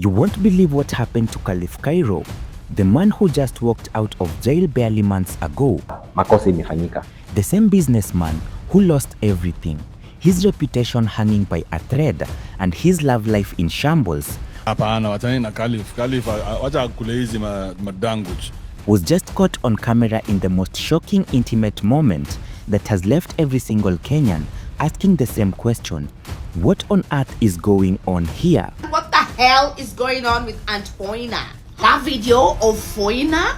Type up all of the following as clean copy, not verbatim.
You won't believe what happened to Khalif Kairo, the man who just walked out of jail barely months ago. Makosa imefanyika. The same businessman who lost everything, his reputation hanging by a thread, and his love life in shambles. Hapana, wachana na Khalif. Khalif wacha kule hizi madanguch. Was just caught on camera in the most shocking intimate moment that has left every single Kenyan asking the same question. What on earth is going on here? What the hell is going on with Aunt Phoina? That video of Phoina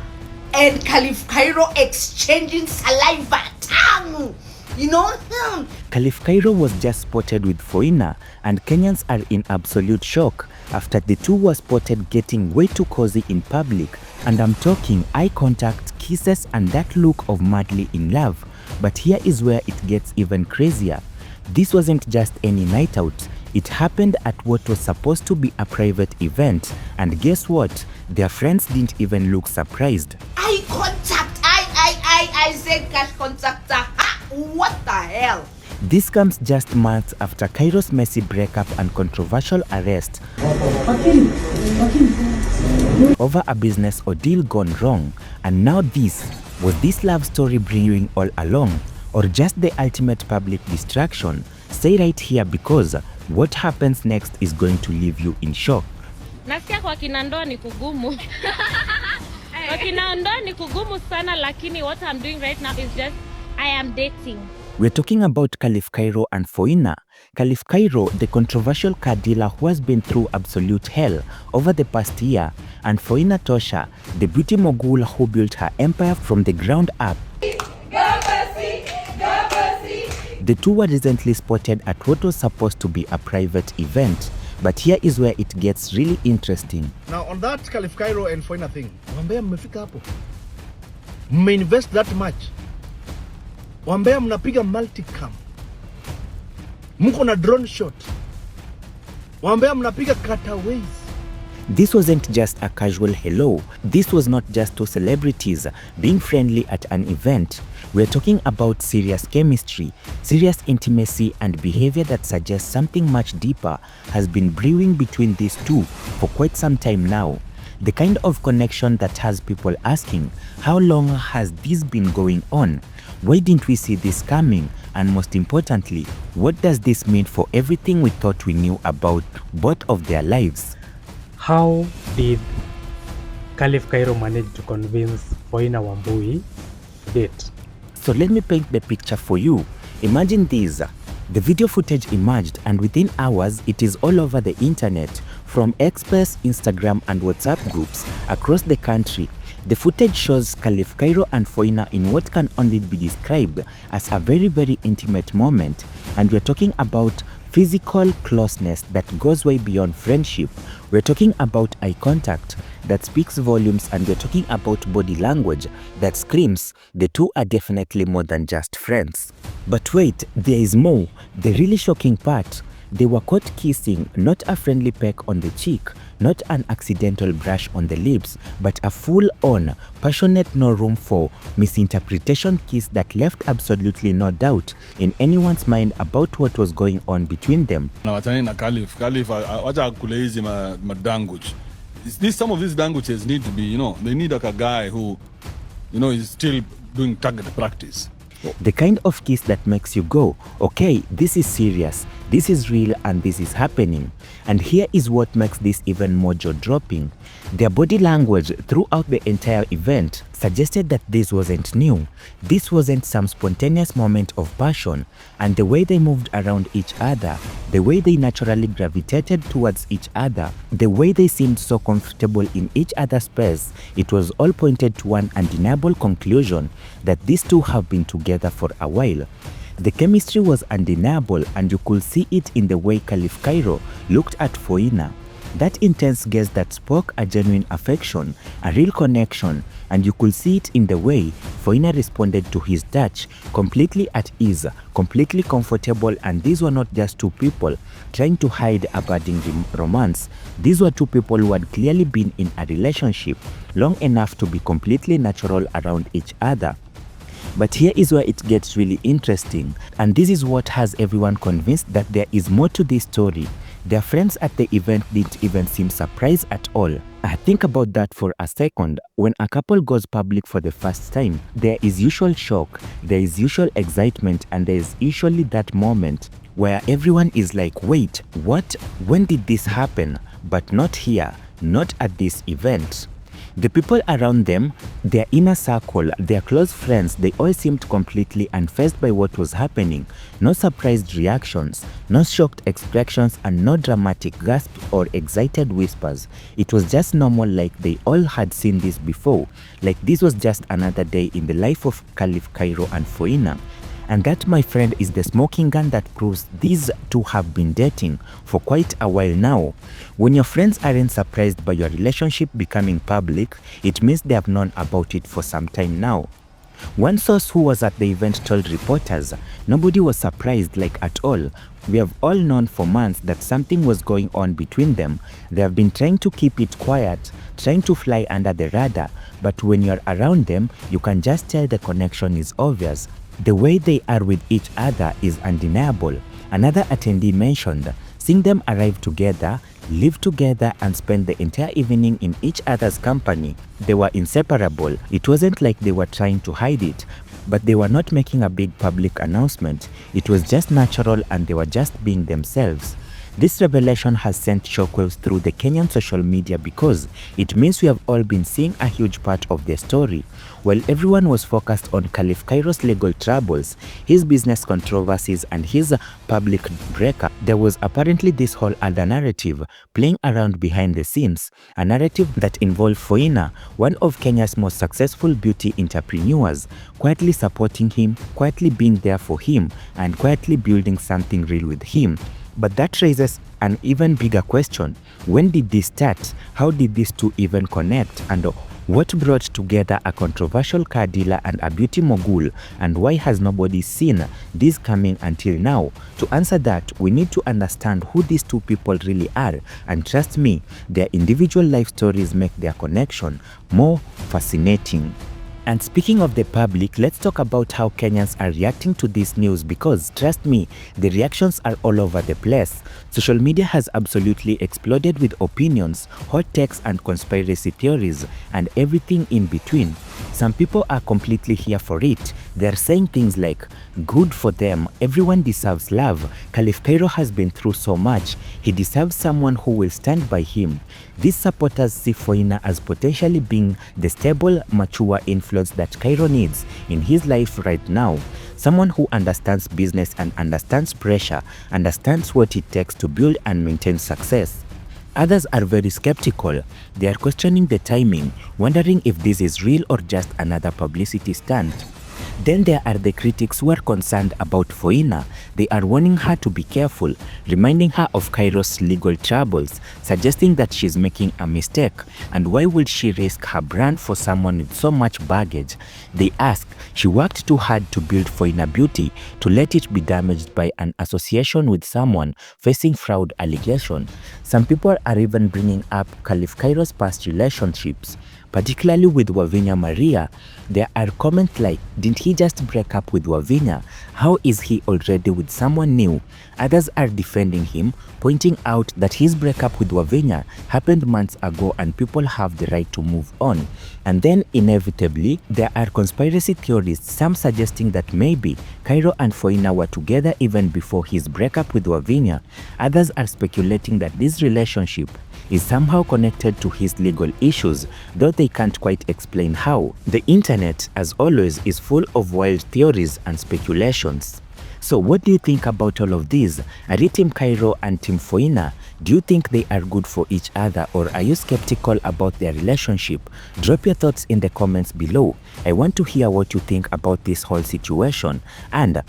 and Khalif Kairo exchanging saliva tongue. You know him. Khalif Kairo was just spotted with Phoina, and Kenyans are in absolute shock after the two were spotted getting way too cozy in public. And I'm talking eye contact, kisses, and that look of madly in love. But here is where it gets even crazier. This wasn't just any night out. It happened at what was supposed to be a private event. And guess what? Their friends didn't even look surprised. Eye contact. I said cash contact. What the hell? This comes just months after Kairo's messy breakup and controversial arrest over a business or deal gone wrong. And now was this love story brewing all along, or just the ultimate public distraction? Stay right here, because what happens next is going to leave you in shock. Nasikia kwa kina ndoa ni kugumu. Kwa kina ndoa ni kugumu sana, lakini what I'm doing right now is just I am dating. We're talking about Khalif Kairo and Phoina. Khalif Kairo, the controversial car dealer who has been through absolute hell over the past year, and Phoina Tosha, the beauty mogul who built her empire from the ground up. The two were recently spotted at what was supposed to be a private event. But here is where it gets really interesting. Now on that Khalif Kairo and Phoina thing, wambea mmefika hapo. Mmeinvest that much. Wambea mnapiga multicam. Mko na drone shot. Wambea mnapiga cutaways. This wasn't just a casual hello. This was not just two celebrities being friendly at an event. We're talking about serious chemistry, serious intimacy, and behavior that suggests something much deeper has been brewing between these two for quite some time now. The kind of connection that has people asking, how long has this been going on? Why didn't we see this coming? And most importantly, what does this mean for everything we thought we knew about both of their lives? How did Khalif Kairo manage to convince Phoina Wambui to date? So let me paint the picture for you. Imagine this. The video footage emerged, and within hours it is all over the internet, from Express, Instagram, and WhatsApp groups across the country. The footage shows Khalif Kairo and Phoina in what can only be described as a very, very intimate moment. And we're talking about physical closeness that goes way beyond friendship. We're talking about eye contact that speaks volumes, and we're talking about body language that screams the two are definitely more than just friends. But wait, there is more. The really shocking part. They were caught kissing, not a friendly peck on the cheek, not an accidental brush on the lips, but a full-on, passionate, no room for misinterpretation kiss that left absolutely no doubt in anyone's mind about what was going on between them. Na wachana na Khalif. Khalif wacha kule hizi madanguch. Some of these languages need to be, they need like a guy who, is still doing target practice. The kind of kiss that makes you go, okay, this is serious, this is real, and this is happening. And here is what makes this even more jaw-dropping. Their body language throughout the entire event suggested that this wasn't new. This wasn't some spontaneous moment of passion. And the way they moved around each other, the way they naturally gravitated towards each other, the way they seemed so comfortable in each other's space, it was all pointed to one undeniable conclusion, that these two have been together for a while. The chemistry was undeniable, and you could see it in the way Khalif Kairo looked at Phoina. That intense gaze that spoke a genuine affection, a real connection, and you could see it in the way Phoina responded to his touch, completely at ease, completely comfortable. And these were not just two people trying to hide a budding romance. These were two people who had clearly been in a relationship long enough to be completely natural around each other. But here is where it gets really interesting, and this is what has everyone convinced that there is more to this story. Their friends at the event didn't even seem surprised at all. Think about that for a second. When a couple goes public for the first time, there is usual shock, there is usual excitement, and there is usually that moment where everyone is like, wait, what? When did this happen? But not here, not at this event. The people around them, their inner circle, their close friends, they all seemed completely unfazed by what was happening. No surprised reactions, no shocked expressions, and no dramatic gasps or excited whispers. It was just normal, like they all had seen this before. Like this was just another day in the life of Khalif Kairo and Phoina. And that, my friend, is the smoking gun that proves these two have been dating for quite a while now. When your friends aren't surprised by your relationship becoming public, it means they have known about it for some time now. One source who was at the event told reporters, nobody was surprised, like at all. We have all known for months that something was going on between them. They have been trying to keep it quiet, trying to fly under the radar, but when you're around them, you can just tell the connection is obvious. The way they are with each other is undeniable. Another attendee mentioned, seeing them arrive together, live together, and spend the entire evening in each other's company. They were inseparable. It wasn't like they were trying to hide it, but they were not making a big public announcement. It was just natural, and they were just being themselves. This revelation has sent shockwaves through the Kenyan social media because it means we have all been seeing a huge part of their story. While everyone was focused on Khalif Kairo's legal troubles, his business controversies, and his public breakup, there was apparently this whole other narrative playing around behind the scenes, a narrative that involved Phoina, one of Kenya's most successful beauty entrepreneurs, quietly supporting him, quietly being there for him, and quietly building something real with him. But that raises an even bigger question. When did this start? How did these two even connect? And what brought together a controversial car dealer and a beauty mogul? And why has nobody seen this coming until now? To answer that, we need to understand who these two people really are. And trust me, their individual life stories make their connection more fascinating. And speaking of the public, let's talk about how Kenyans are reacting to this news, because trust me, the reactions are all over the place. Social media has absolutely exploded with opinions, hot takes, and conspiracy theories, and everything in between. Some people are completely here for it. They're saying things like, good for them, everyone deserves love, Khalif Kairo has been through so much, he deserves someone who will stand by him. These supporters see Phoina as potentially being the stable, mature influence that Kairo needs in his life right now. Someone who understands business and understands pressure, understands what it takes to build and maintain success. Others are very skeptical. They are questioning the timing, wondering if this is real or just another publicity stunt. Then there are the critics who are concerned about Phoina. They are warning her to be careful, reminding her of Kairo's legal troubles, suggesting that she's making a mistake. And why would she risk her brand for someone with so much baggage? They ask, she worked too hard to build Phoina Beauty to let it be damaged by an association with someone facing fraud allegation. Some people are even bringing up Khalif Kairo's past relationships, particularly with Wavinya Maria. There are comments like, didn't he just break up with Wavinya? How is he already with someone new? Others are defending him, pointing out that his breakup with Wavinya happened months ago and people have the right to move on. And then inevitably, there are conspiracy theorists, some suggesting that maybe Kairo and Phoina were together even before his breakup with Wavinya. Others are speculating that this relationship is somehow connected to his legal issues, though they can't quite explain how. The internet, as always, is full of wild theories and speculations. So what do you think about all of these? Are you Team Kairo and Team Phoina? Do you think they are good for each other, or are you skeptical about their relationship? Drop your thoughts in the comments below. I want to hear what you think about this whole situation. And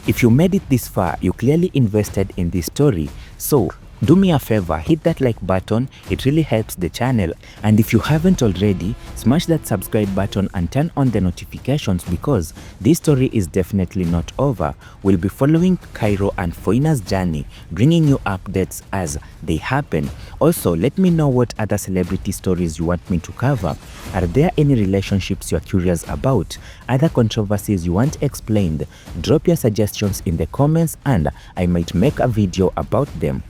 if you made it this far, you clearly invested in this story. So do me a favor, hit that like button, it really helps the channel. And if you haven't already, smash that subscribe button and turn on the notifications, because this story is definitely not over. We'll be following Kairo and Phoina's journey, bringing you updates as they happen. Also, let me know what other celebrity stories you want me to cover. Are there any relationships you're curious about? Other controversies you want explained? Drop your suggestions in the comments and I might make a video about them.